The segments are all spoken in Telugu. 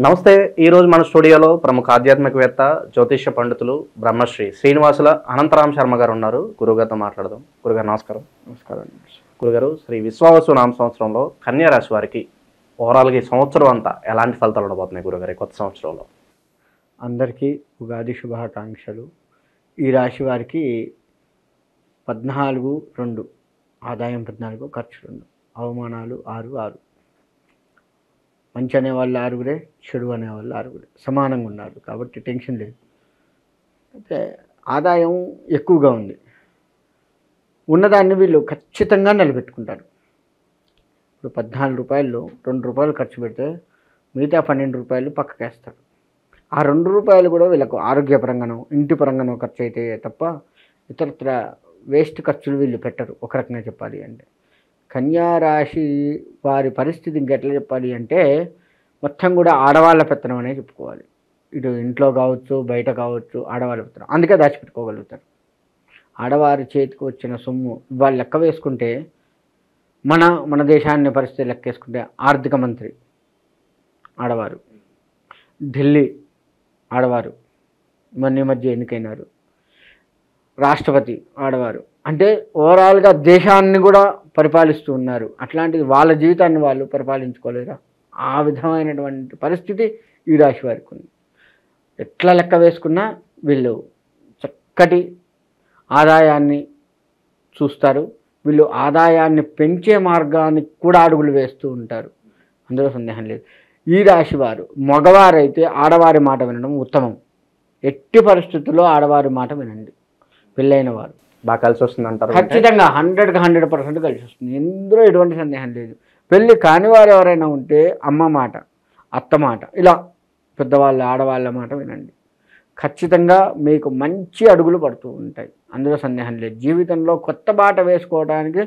నమస్తే. ఈరోజు మన స్టూడియోలో ప్రముఖ ఆధ్యాత్మికవేత్త జ్యోతిష్య పండితులు బ్రహ్మశ్రీ శ్రీనివాసుల అనంతరామ శర్మ గారు ఉన్నారు. గురుగారితో మాట్లాడదాం. గురుగారు నమస్కారం. నమస్కారం. గురుగారు, శ్రీ విశ్వావసు నామ సంవత్సరంలో కన్యా రాశి వారికి ఓవరాల్గా ఈ సంవత్సరం అంతా ఎలాంటి ఫలితాలు ఉండబోతున్నాయి గురుగారు కొత్త సంవత్సరంలో? అందరికీ ఉగాది శుభాకాంక్షలు. ఈ రాశి వారికి 14-2 ఆదాయం 14, ఖర్చు 2, అవమానాలు 6-6. మంచి అనేవాళ్ళు 6, చెడు అనేవాళ్ళు 6, సమానంగా ఉన్నారు కాబట్టి టెన్షన్ లేదు. అయితే ఆదాయం ఎక్కువగా ఉంది. ఉన్నదాన్ని వీళ్ళు ఖచ్చితంగా నిలబెట్టుకుంటారు. ఇప్పుడు 14 రూపాయల్లో 2 రూపాయలు ఖర్చు పెడితే మిగతా 12 రూపాయలు పక్కకేస్తారు. ఆ 2 రూపాయలు కూడా వీళ్ళకు ఆరోగ్యపరంగానో ఇంటి పరంగానో ఖర్చు అయితే తప్ప ఇతరత్ర వేస్ట్ ఖర్చులు వీళ్ళు పెట్టరు. ఒక రకంగా చెప్పాలి అంటే కన్యా రాశి వారి పరిస్థితి ఇంకెట్లా చెప్పాలి అంటే మొత్తం కూడా ఆడవాళ్ళ పెత్తనం అనే చెప్పుకోవాలి. ఇటు ఇంట్లో కావచ్చు, బయట కావచ్చు, ఆడవాళ్ళ పెత్తనం. అందుకే దాచిపెట్టుకోగలుగుతారు. ఆడవారి చేతికి వచ్చిన సొమ్ము వాళ్ళు లెక్క వేసుకుంటే మన దేశాన్ని పరిస్థితి లెక్కేసుకుంటే ఆర్థిక మంత్రి ఆడవారు, ఢిల్లీ ఆడవారు, మొన్న మధ్య ఎన్నికైనారు, రాష్ట్రపతి ఆడవారు. అంటే ఓవరాల్గా దేశాన్ని కూడా పరిపాలిస్తూ ఉన్నారు. అట్లాంటిది వాళ్ళ జీవితాన్ని వాళ్ళు పరిపాలించుకోలేరా? ఆ విధమైనటువంటి పరిస్థితి ఈ రాశి వారికి ఉంది. ఎట్లా లెక్క వేసుకున్నా వీళ్ళు చక్కటి ఆదాయాన్ని చూస్తారు. వీళ్ళు ఆదాయాన్ని పెంచే మార్గానికి కూడా అడుగులు వేస్తూ ఉంటారు. అందులో సందేహం లేదు. ఈ రాశి వారు మగవారైతే ఆడవారి మాట వినడం ఉత్తమం. ఎట్టి పరిస్థితుల్లో ఆడవారి మాట వినండి. పెళ్ళైన వారు బాగా కలిసి వస్తుంది అంటారు? ఖచ్చితంగా 100% కలిసి వస్తుంది. ఇందులో ఎటువంటి సందేహం లేదు. పెళ్ళి కాని వారు ఎవరైనా ఉంటే అమ్మ మాట, అత్త మాట, ఇలా పెద్దవాళ్ళ ఆడవాళ్ళ మాట వినండి. ఖచ్చితంగా మీకు మంచి అడుగులు పడుతూ ఉంటాయి. అందులో సందేహం లేదు. జీవితంలో కొత్త బాట వేసుకోవడానికి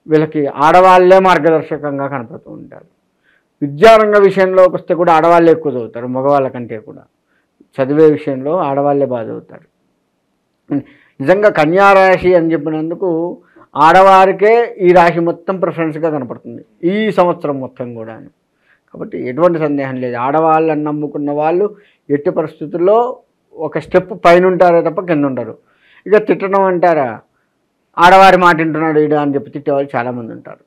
వీళ్ళకి ఆడవాళ్ళే మార్గదర్శకంగా కనపడుతూ ఉంటారు. విద్యారంగ విషయంలోకి వస్తే కూడా ఆడవాళ్ళే ఎక్కువ చదువుతారు మగవాళ్ళ కంటే కూడా. చదివే విషయంలో ఆడవాళ్ళే బాగా చదువుతారు. నిజంగా కన్యా రాశి అని చెప్పినందుకు ఆడవారికే ఈ రాశి మొత్తం ప్రిఫరెన్స్గా కనపడుతుంది ఈ సంవత్సరం మొత్తం కూడా. కాబట్టి ఎటువంటి సందేహం లేదు. ఆడవాళ్ళని నమ్ముకున్న వాళ్ళు ఎట్టి పరిస్థితుల్లో ఒక స్టెప్ పైన ఉంటారే తప్ప కింద ఉండరు. ఇక తిట్టడం అంటారా, ఆడవారి మాట వింటున్నాడు ఈడ అని చెప్పి తిట్టేవాళ్ళు చాలామంది ఉంటారు.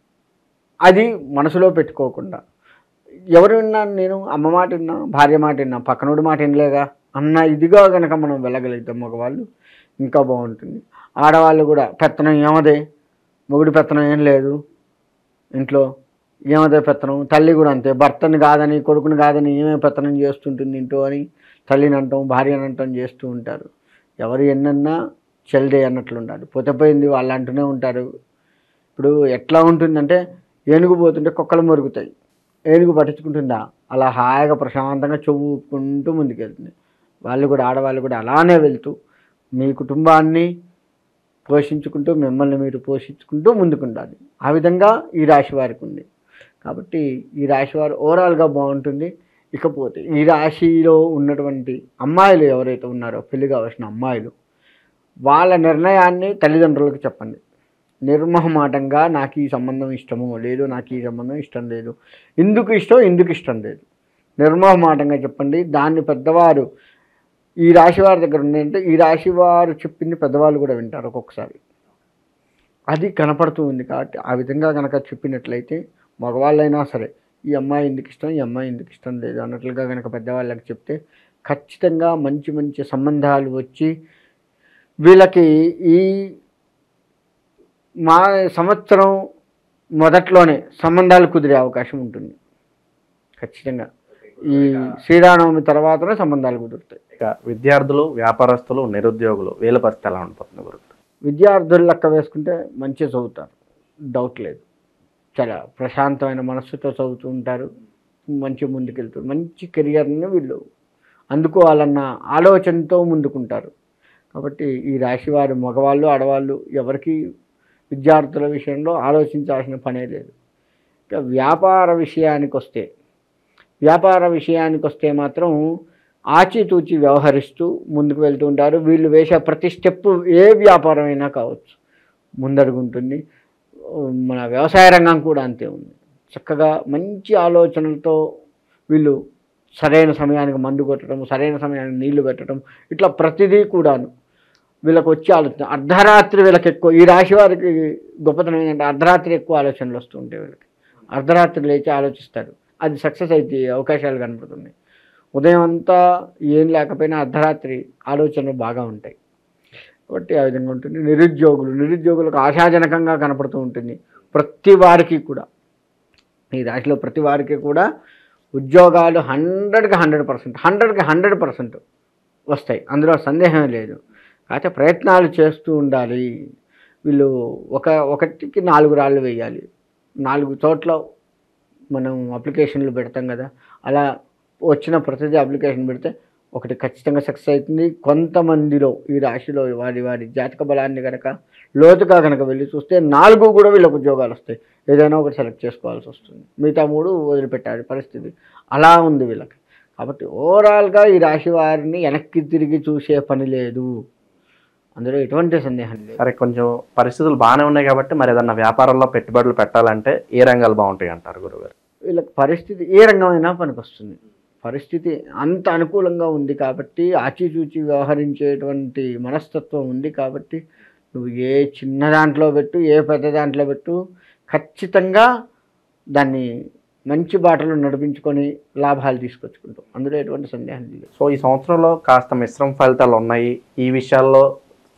అది మనసులో పెట్టుకోకుండా ఎవరు విన్నాను, నేను అమ్మ మాట విన్నా, భార్య మాట విన్నా, పక్కనోడి మాట వినలేగా అన్న ఇదిగా కనుక మనం వెళ్ళగలుగుతాం మగవాళ్ళు ఇంకా బాగుంటుంది. ఆడవాళ్ళు కూడా పెత్తనం ఏమదే, మొగుడి పెత్తనం ఏం లేదు ఇంట్లో, ఏమదే పెత్తనం. తల్లి కూడా అంతే, భర్తని కాదని కొడుకుని కాదని ఏమే పెత్తనం చేస్తుంటుంది ఇంట్లో అని తల్లిని అంటాం, భార్యని అంటాం చేస్తూ ఉంటారు. ఎవరు ఎన్నన్నా చెల్దే అన్నట్లు ఉండాలి. పోతే పోయింది వాళ్ళు అంటూనే ఉంటారు. ఇప్పుడు ఎట్లా ఉంటుందంటే ఏనుగు పోతుంటే కుక్కలు మొరుగుతాయి, ఏనుగు పట్టించుకుంటుందా? అలా హాయిగా ప్రశాంతంగా చెవుకుంటూ ముందుకెళ్తుంది. వాళ్ళు కూడా ఆడవాళ్ళు కూడా అలానే వెళ్తూ మీ కుటుంబాన్ని పోషించుకుంటూ మిమ్మల్ని మీరు పోషించుకుంటూ ముందుకుండాలి. ఆ విధంగా ఈ రాశి వారికి ఉంది. కాబట్టి ఈ రాశి వారు ఓవరాల్గా బాగుంటుంది. ఇకపోతే ఈ రాశిలో ఉన్నటువంటి అమ్మాయిలు ఎవరైతే ఉన్నారో, పెళ్లి కావాల్సిన అమ్మాయిలు, వాళ్ళ నిర్ణయాన్ని తల్లిదండ్రులకు చెప్పండి. నిర్మోహమాటంగా నాకు ఈ సంబంధం ఇష్టమో లేదు, నాకు ఈ సంబంధం ఇష్టం లేదు, ఎందుకు ఇష్టం ఎందుకు ఇష్టం లేదు నిర్మోహమాటంగా చెప్పండి. దాన్ని పెద్దవారు ఈ రాశి వారి దగ్గర ఉందంటే ఈ రాశి వారు చెప్పింది పెద్దవాళ్ళు కూడా వింటారు ఒక్కొక్కసారి. అది కనపడుతూ ఉంది. కాబట్టి ఆ విధంగా కనుక చెప్పినట్లయితే మగవాళ్ళైనా సరే ఈ అమ్మాయి ఎందుకు ఇష్టం, ఈ అమ్మాయి ఎందుకు ఇష్టం లేదు అన్నట్లుగా కనుక పెద్దవాళ్ళకి చెప్తే ఖచ్చితంగా మంచి మంచి సంబంధాలు వచ్చి వీళ్ళకి ఈ మా సంవత్సరం మొదట్లోనే సంబంధాలు కుదిరే అవకాశం ఉంటుంది. ఖచ్చితంగా ఈ శ్రీరామనవమి తర్వాతనే సంబంధాలు కుదురుతాయి. ఇక విద్యార్థులు, వ్యాపారస్తులు, నిరుద్యోగులు వీళ్ళ పరిస్థితి ఎలా ఉండిపోతుంది గురు? విద్యార్థులు లెక్క వేసుకుంటే మంచిగా చదువుతారు, డౌట్ లేదు. చాలా ప్రశాంతమైన మనస్సుతో చదువుతూ ఉంటారు, మంచిగా ముందుకెళ్తారు. మంచి కెరియర్ని వీళ్ళు అందుకోవాలన్న ఆలోచనతో ముందుకుంటారు. కాబట్టి ఈ రాశి వారు మగవాళ్ళు ఆడవాళ్ళు ఎవరికి విద్యార్థుల విషయంలో ఆలోచించాల్సిన పనే లేదు. ఇక వ్యాపార విషయానికి వస్తే మాత్రం ఆచితూచి వ్యవహరిస్తూ ముందుకు వెళ్తూ ఉంటారు. వీళ్ళు వేసే ప్రతి స్టెప్పు ఏ వ్యాపారం అయినా కావచ్చు ముందడుగుంటుంది. మన వ్యవసాయ రంగం కూడా అంతే ఉంది. చక్కగా మంచి ఆలోచనలతో వీళ్ళు సరైన సమయానికి మందు కొట్టడం, సరైన సమయానికి నీళ్లు పెట్టడం, ఇట్లా ప్రతిదీ కూడాను వీళ్ళకి వచ్చే ఆలోచన. అర్ధరాత్రి వీళ్ళకి ఎక్కువ, ఈ రాశి వారికి గొప్పతనం ఏంటంటే అర్ధరాత్రి ఎక్కువ ఆలోచనలు వస్తూ ఉంటాయి వీళ్ళకి. అర్ధరాత్రి లేచి ఆలోచిస్తారు, అది సక్సెస్ అయితే అవకాశాలు కనపడుతున్నాయి. ఉదయం అంతా ఏం లేకపోయినా అర్ధరాత్రి ఆలోచనలు బాగా ఉంటాయి కాబట్టి ఆ విధంగా ఉంటుంది. నిరుద్యోగులకు ఆశాజనకంగా కనపడుతూ ఉంటుంది. ప్రతి వారికి కూడా, ఈ రాశిలో ప్రతి వారికి కూడా ఉద్యోగాలు 100కి 100% వస్తాయి, అందులో సందేహం లేదు. కాకపోతే ప్రయత్నాలు చేస్తూ ఉండాలి. వీళ్ళు ఒకటికి 4 రాళ్ళు వేయాలి. 4 చోట్ల మనం అప్లికేషన్లు పెడతాం కదా, అలా వచ్చిన ప్రతిదీ అప్లికేషన్ పెడితే ఒకటి ఖచ్చితంగా సక్సెస్ అవుతుంది. కొంతమందిలో ఈ రాశిలో వారి జాతక బలాన్ని కనుక లోతుగా కనుక వెళ్ళి చూస్తే 4 కూడా వీళ్ళకు ఉద్యోగాలు వస్తాయి. ఏదైనా ఒకటి సెలెక్ట్ చేసుకోవాల్సి వస్తుంది, మిగతా 3 వదిలిపెట్టాలి పరిస్థితి అలా ఉంది వీళ్ళకి. కాబట్టి ఓవరాల్గా ఈ రాశి వారిని వెనక్కి తిరిగి చూసే పని లేదు, అందులో ఎటువంటి సందేహం లేదు. సరే, కొంచెం పరిస్థితులు బాగానే ఉన్నాయి కాబట్టి మరి ఏదన్నా వ్యాపారంలో పెట్టుబడులు పెట్టాలంటే ఏ రంగాలు బాగుంటాయి అంటారు గురుగారు? వీళ్ళకి పరిస్థితి ఏ రంగమైనా పనికొస్తుంది. పరిస్థితి అంత అనుకూలంగా ఉంది కాబట్టి, ఆచిచూచి వ్యవహరించేటువంటి మనస్తత్వం ఉంది కాబట్టి, నువ్వు ఏ చిన్న దాంట్లో పెట్టు, ఏ పెద్ద దాంట్లో పెట్టు, ఖచ్చితంగా దాన్ని మంచి బాటలో నడిపించుకొని లాభాలు తీసుకొచ్చుకుంటాం, అందులో ఎటువంటి సందేహం లేదు. సో ఈ సంవత్సరంలో కాస్త మిశ్రమ ఫలితాలు ఉన్నాయి, ఈ విషయాల్లో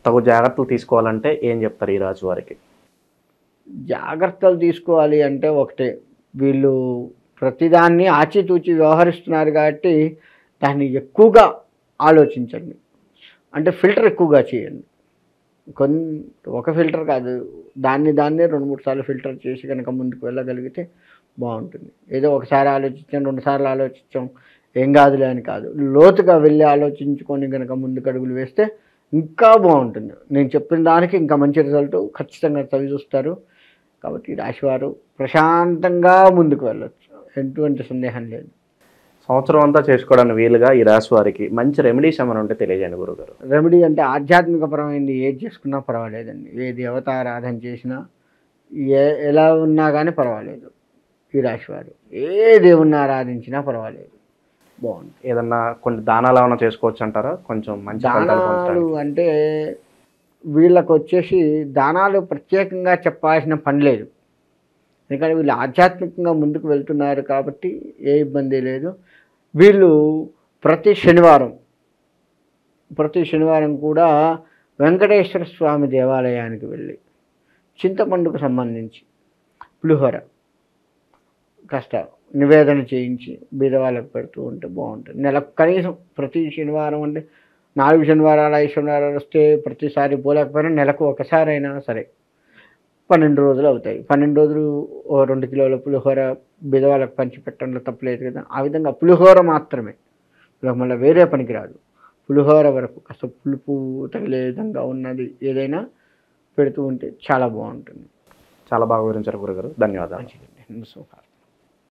తగు జాగ్రత్తలు తీసుకోవాలంటే ఏం చెప్తారు ఈ రాశి వారికి? జాగ్రత్తలు తీసుకోవాలి అంటే ఒకటే, వీళ్ళు ప్రతిదాన్ని ఆచితూచి వ్యవహరిస్తున్నారు కాబట్టి దాన్ని ఎక్కువగా ఆలోచించండి. అంటే ఫిల్టర్ ఎక్కువగా చేయండి. ఒక ఫిల్టర్ కాదు, దాన్ని 2-3 సార్లు ఫిల్టర్ చేసి కనుక ముందుకు వెళ్ళగలిగితే బాగుంటుంది. ఏదో ఒకసారి ఆలోచించాం, 2 సార్లు ఆలోచించాం, ఏం కాదులే అని కాదు, లోతుగా వెళ్ళి ఆలోచించుకొని కనుక ముందుకు అడుగులు వేస్తే ఇంకా బాగుంటుంది. నేను చెప్పిన దానికి ఇంకా మంచి రిజల్ట్ ఖచ్చితంగా చవి చూస్తారు. కాబట్టి రాశివారు ప్రశాంతంగా ముందుకు వెళ్ళొచ్చు, ఎటువంటి సందేహం లేదు. సంవత్సరం అంతా చేసుకోవడానికి వీలుగా ఈ రాశి వారికి మంచి రెమెడీస్ ఏమైనా ఉంటే తెలియజేయండి గురుగారు. రెమెడీ అంటే ఆధ్యాత్మిక పరమైనది ఏది చేసుకున్నా పర్వాలేదండి, ఏ దేవతారాధన చేసినా ఎలా ఉన్నా కానీ పర్వాలేదు. ఈ రాశివారు ఏ దేవుణ్ణి ఆరాధించినా పర్వాలేదు, బాగుంది. ఏదన్నా కొన్ని దానాలు ఏమైనా చేసుకోవచ్చు అంటారా? కొంచెం మంచి దానాలు అంటే వీళ్ళకు వచ్చేసి దానాలు ప్రత్యేకంగా చెప్పాల్సిన పని లేదు, ఎందుకంటే వీళ్ళు ఆధ్యాత్మికంగా ముందుకు వెళ్తున్నారు కాబట్టి ఏ ఇబ్బంది లేదు. వీళ్ళు ప్రతి శనివారం కూడా వెంకటేశ్వర స్వామి దేవాలయానికి వెళ్ళి చింతపండుకు సంబంధించి పులిహోర కాస్త నివేదన చేయించి బీదవాళ్ళకు పెడుతూ ఉంటే బాగుంటుంది. నెలకు కనీసం ప్రతి శనివారం అంటే 4 శనివారాలు 5 శనివారాలు వస్తే ప్రతిసారి పోలేకపోయినా నెలకు ఒకసారైనా సరే 12 రోజులు అవుతాయి. 12 రోజులు 2 కిలోల పులిహోర బీదవాళ్ళకు పంచి పెట్టడంలో తప్పలేదు కదా. ఆ విధంగా పులిహోర మాత్రమే, మళ్ళీ వేరే పనికి రాదు. పులిహోర వరకు కాస్త పులుపు తగిలే విధంగా ఉన్నది ఏదైనా పెడుతూ ఉంటే చాలా బాగుంటుంది. చాలా బాగా వివరించారు గురుగారు, ధన్యవాదాలు.